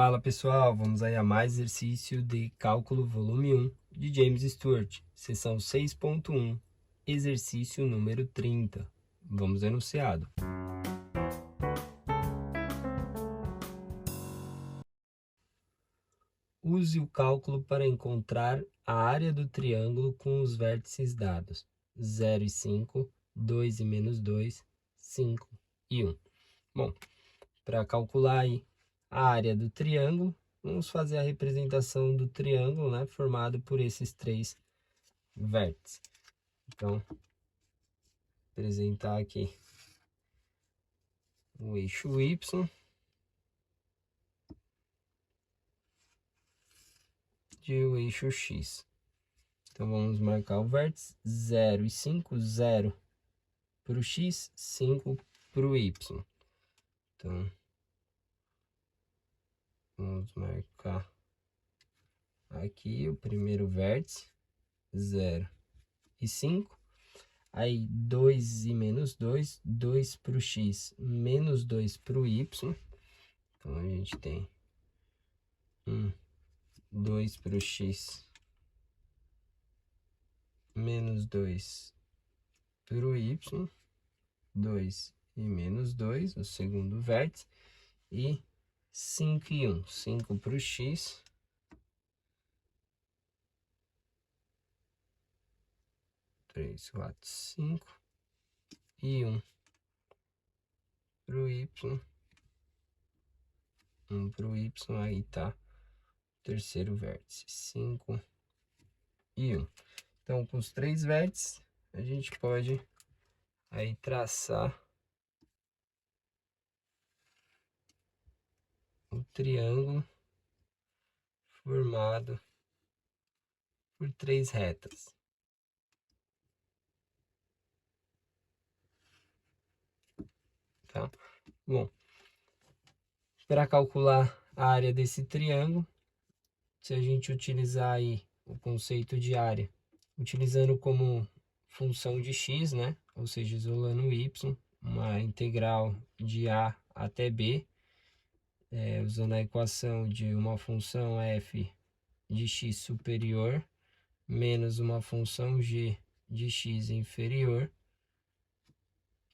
Fala pessoal, vamos aí a mais exercício de cálculo volume 1 de James Stewart, seção 6.1, exercício número 30. Vamos ao enunciado. Use o cálculo para encontrar a área do triângulo com os vértices dados 0 e 5, 2 e menos 2, 5 e 1. Bom, para calcular aí a área do triângulo, vamos fazer a representação do triângulo, né, formado por esses três vértices. Então, apresentar aqui o eixo Y e o eixo X. Então, vamos marcar o vértice 0 e 5, 0 para o X, 5 para o Y. Então, vamos marcar aqui o primeiro vértice, 0 e 5. Aí, 2 e menos 2, 2 para o X, menos 2 para o Y. Então, a gente tem 2 para o X, menos 2 para o Y. 2 e menos 2, o segundo vértice. E 5 e 1. 5 para o X. 3, 4, 5. E 1 para o Y. 1 para o Y, aí tá o terceiro vértice. 5 e 1. Então, com os três vértices, a gente pode aí traçar um triângulo formado por três retas. Tá? Bom, para calcular a área desse triângulo, se a gente utilizar aí o conceito de área, utilizando como função de x, né? Ou seja, isolando o y, uma integral de a até b, usando a equação de uma função f de x superior menos uma função g de x inferior,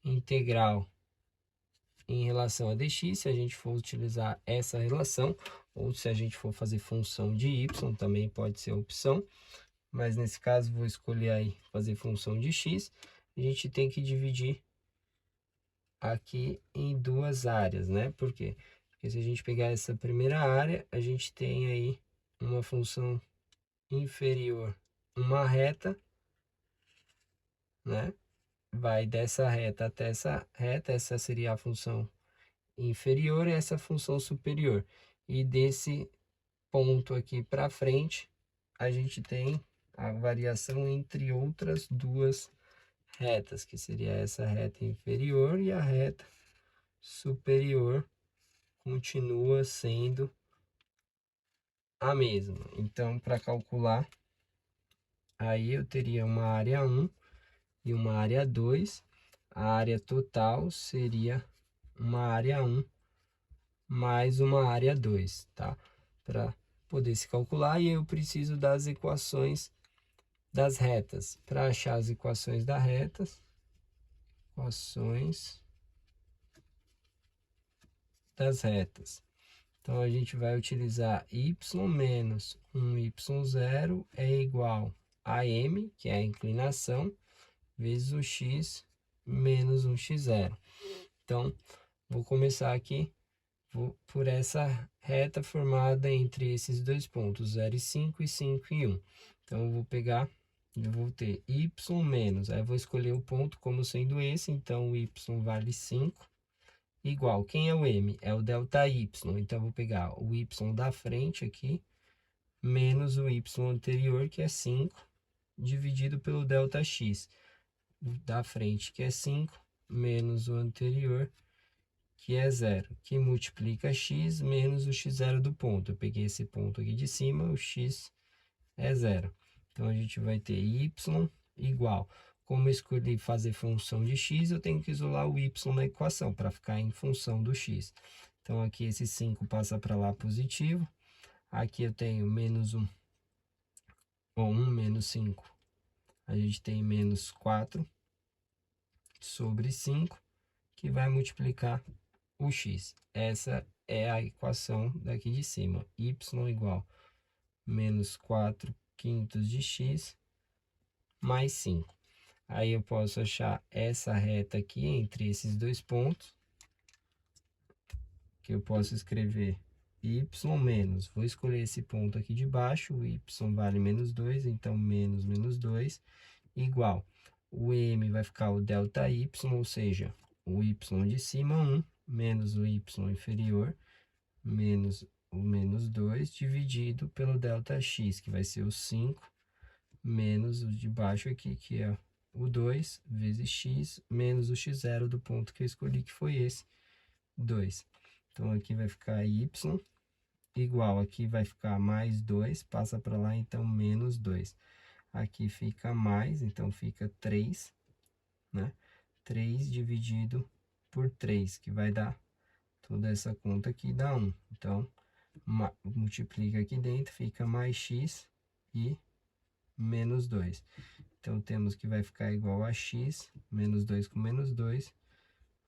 integral em relação a dx, se a gente for utilizar essa relação, ou se a gente for fazer função de y, também pode ser opção, mas nesse caso vou escolher aí fazer função de x. A gente tem que dividir aqui em duas áreas, né? Por quê? Porque se a gente pegar essa primeira área, a gente tem aí uma função inferior, uma reta, né? Vai dessa reta até essa reta, essa seria a função inferior e essa função superior. E desse ponto aqui para frente, a gente tem a variação entre outras duas retas, que seria essa reta inferior e a reta superior continua sendo a mesma. Então, para calcular, aí eu teria uma área 1 e uma área 2. A área total seria uma área 1 mais uma área 2, tá? Para poder se calcular, e eu preciso das equações das retas. Para achar as equações das retas, equações das retas. Então, a gente vai utilizar y menos 1y0 é igual a m, que é a inclinação, vezes o x menos 1x0. Então, vou começar aqui por essa reta formada entre esses dois pontos, 0 e 5 e 5 e 1. Então, eu vou pegar, eu vou ter y menos, aí eu vou escolher o ponto como sendo esse, então o y vale 5, igual, quem é o m? É o ΔY, então eu vou pegar o y da frente aqui, menos o y anterior, que é 5, dividido pelo ΔX. O da frente, que é 5, menos o anterior, que é 0, que multiplica x menos o x0 do ponto. Eu peguei esse ponto aqui de cima, o x é 0. Então, a gente vai ter y igual. Como eu escolhi fazer função de x, eu tenho que isolar o y na equação, para ficar em função do x. Então, aqui esse 5 passa para lá positivo. Aqui eu tenho menos 1, ou 1 menos 5. A gente tem menos 4 sobre 5, que vai multiplicar o x. Essa é a equação daqui de cima. Y igual menos 4 quintos de x mais 5. Aí eu posso achar essa reta aqui entre esses dois pontos, que eu posso escrever y menos, vou escolher esse ponto aqui de baixo, o y vale menos 2, então menos menos 2, igual, o m vai ficar o delta y, ou seja, o y de cima 1, menos o y inferior, menos o menos 2, dividido pelo delta x, que vai ser o 5, menos o de baixo aqui, que é o 2, vezes x, menos o x0 do ponto que eu escolhi, que foi esse, 2. Então, aqui vai ficar y igual, aqui vai ficar mais 2, passa para lá, então, menos 2. Aqui fica mais, então, fica 3, né? 3 dividido por 3, que vai dar toda essa conta aqui, dá 1. Então, multiplica aqui dentro, fica mais x e menos 2. Então, temos que vai ficar igual a x, menos 2 com menos 2,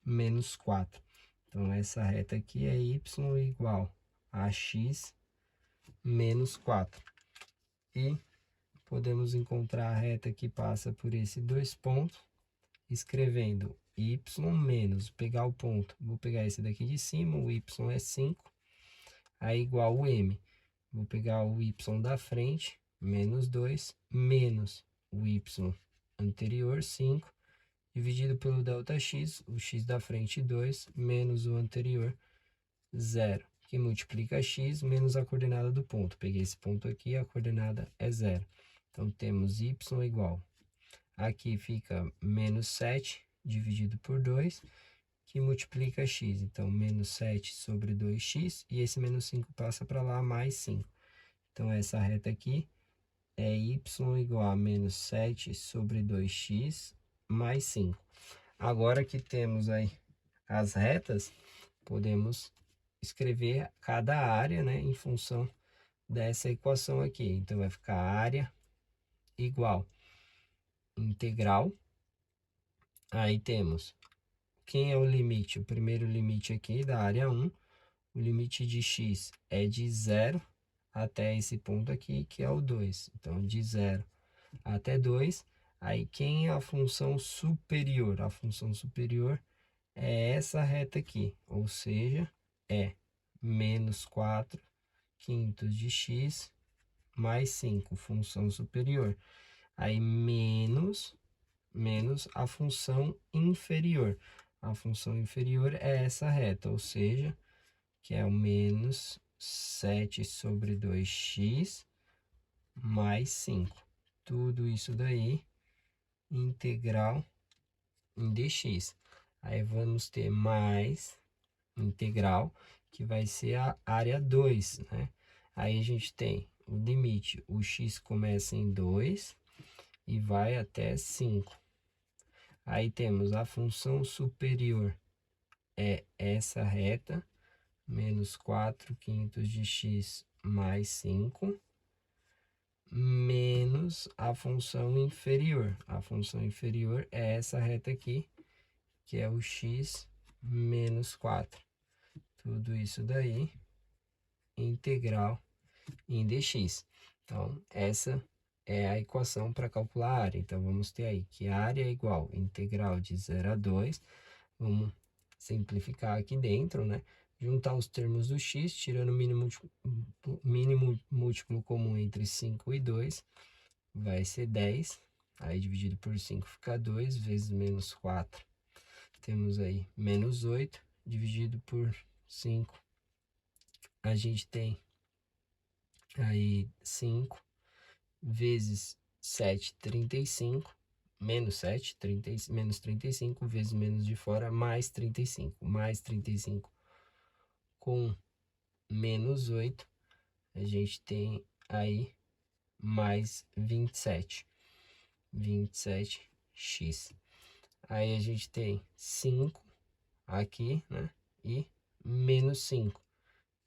menos 4. Então, essa reta aqui é y igual a x menos 4. E podemos encontrar a reta que passa por esses dois pontos, escrevendo y menos, pegar o ponto, vou pegar esse daqui de cima, o y é 5, aí igual o m. Vou pegar o y da frente, menos 2, menos o y anterior, 5, dividido pelo ΔX, o x da frente 2, menos o anterior, 0, que multiplica x menos a coordenada do ponto. Peguei esse ponto aqui, a coordenada é 0. Então, temos y igual. Aqui fica menos 7 dividido por 2, que multiplica x. Então, menos 7 sobre 2x, e esse menos 5 passa para lá, mais 5. Então, essa reta aqui é y igual a menos 7 sobre 2x mais 5. Agora que temos aí as retas, podemos escrever cada área, né, em função dessa equação aqui. Então, vai ficar área igual integral. Aí temos quem é o limite? O primeiro limite aqui da área 1. O limite de x é de 0 até esse ponto aqui, que é o 2. Então, de 0 até 2. Aí, quem é a função superior? A função superior é essa reta aqui, ou seja, é menos 4 quintos de x mais 5, função superior. Aí, menos a função inferior. A função inferior é essa reta, ou seja, que é o menos 7 sobre 2x mais 5. Tudo isso daí, integral em dx. Aí vamos ter mais integral, que vai ser a área 2, né? Aí a gente tem o limite, o x começa em 2 e vai até 5. Aí temos a função superior, é essa reta, menos 4 quintos de x mais 5, menos a função inferior. A função inferior é essa reta aqui, que é o x menos 4. Tudo isso daí, integral em dx. Então, essa é a equação para calcular a área. Então, vamos ter aí que a área é igual a integral de 0 a 2. Vamos simplificar aqui dentro, né? Juntar os termos do x, tirando o mínimo múltiplo comum entre 5 e 2, vai ser 10. Aí, dividido por 5 fica 2, vezes menos 4. Temos aí menos 8, dividido por 5. A gente tem aí 5 vezes 7, 35, menos 7, menos 35, vezes menos de fora, mais 35. Mais 35 com menos 8, a gente tem aí mais 27. 27x. Aí a gente tem 5 aqui, né? E menos 5.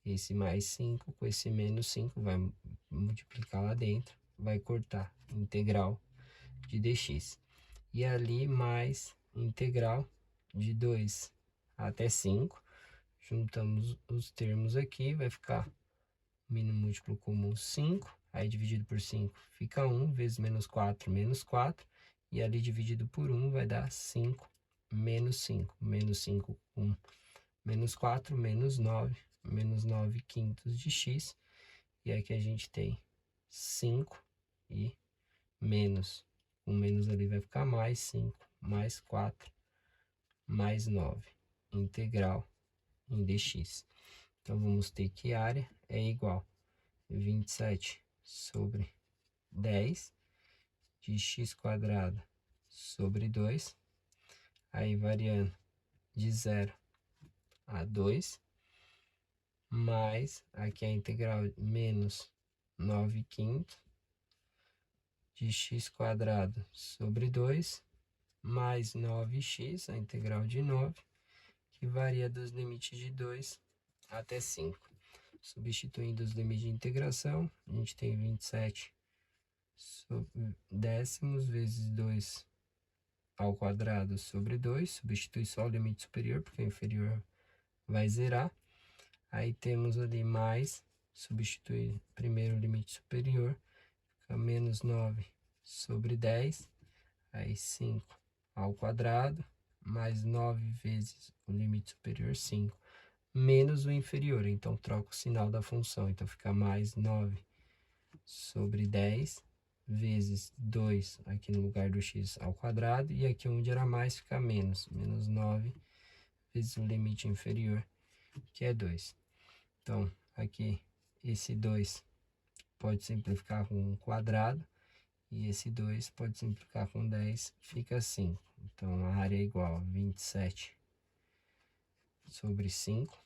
Esse mais 5 com esse menos 5 vai multiplicar lá dentro, vai cortar integral de dx. E ali mais integral de 2 até 5. Juntamos os termos aqui, vai ficar mínimo múltiplo comum 5. Aí dividido por 5 fica 1, vezes menos 4, menos 4. E ali dividido por 1 vai dar 5, menos 5. Menos 5 com menos 4, menos 9. Menos 9 quintos de x. E aqui a gente tem 5 e menos. O menos ali vai ficar mais 5, mais 4, mais 9. Integral em dx. Então, vamos ter que a área é igual a 27 sobre 10 de x quadrado sobre 2. Aí, variando de 0 a 2. Mais, aqui a integral menos 9 quintos de x quadrado sobre 2, mais 9x, a integral de 9, que varia dos limites de 2 até 5. Substituindo os limites de integração, a gente tem 27 décimos vezes 2 ao quadrado sobre 2. Substitui só o limite superior, porque o inferior vai zerar. Aí temos ali mais, substituir primeiro o limite superior, fica menos 9 sobre 10, aí 5 ao quadrado, mais 9 vezes o limite superior, 5, menos o inferior. Então, troca o sinal da função. Então, fica mais 9 sobre 10 vezes 2 aqui no lugar do x ao quadrado. E aqui onde era mais, fica menos. Menos 9 vezes o limite inferior, que é 2. Então, aqui, esse 2 pode simplificar com 1 quadrado. E esse 2 pode simplificar com 10, fica 5. Então, a área é igual a 27 sobre 5.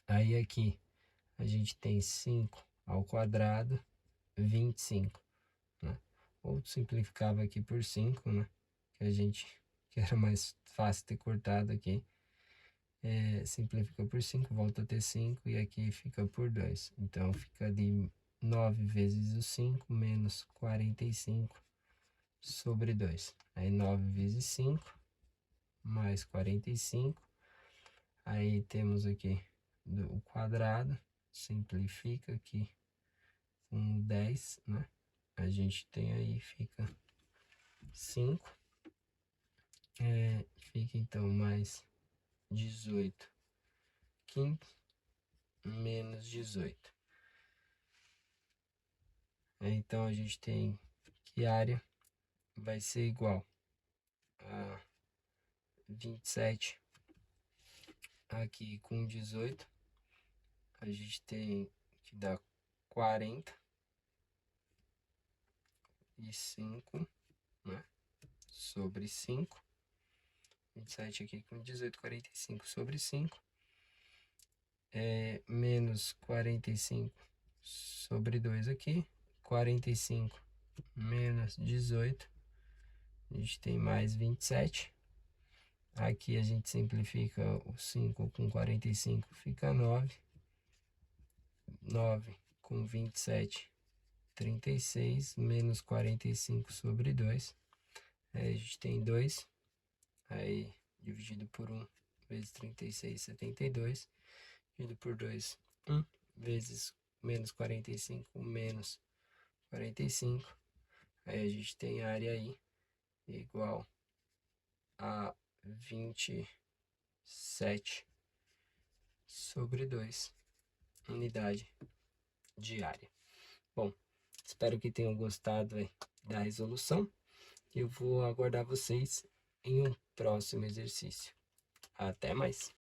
Aí, aqui, a gente tem 5 ao quadrado, 25. Né? Ou simplificava aqui por 5, né? Que era mais fácil ter cortado aqui. Simplifica por 5, volta a ter 5, e aqui fica por 2. Então, fica ali 9 vezes o 5, menos 45 sobre 2. Aí, 9 vezes 5, mais 45. Aí, temos aqui o quadrado, simplifica aqui com 10, né? A gente tem aí, fica 5. Fica, então, mais 18 quintos menos 18. Então, a gente tem que a área vai ser igual a 27 aqui com 18. A gente tem que dar 45, né? Sobre 5. 27 aqui com 18, 45 sobre 5. Menos 45 sobre 2 aqui. 45 menos 18. A gente tem mais 27. Aqui a gente simplifica o 5 com 45, fica 9. 9 com 27, 36, menos 45 sobre 2. Aí a gente tem 2. Aí dividido por 1 vezes 36, 72. Dividido por 2, 1 vezes menos 45, menos 45. Aí a gente tem a área aí igual a 27 sobre 2 unidade de área. Bom, espero que tenham gostado da resolução. Eu vou aguardar vocês em um próximo exercício. Até mais!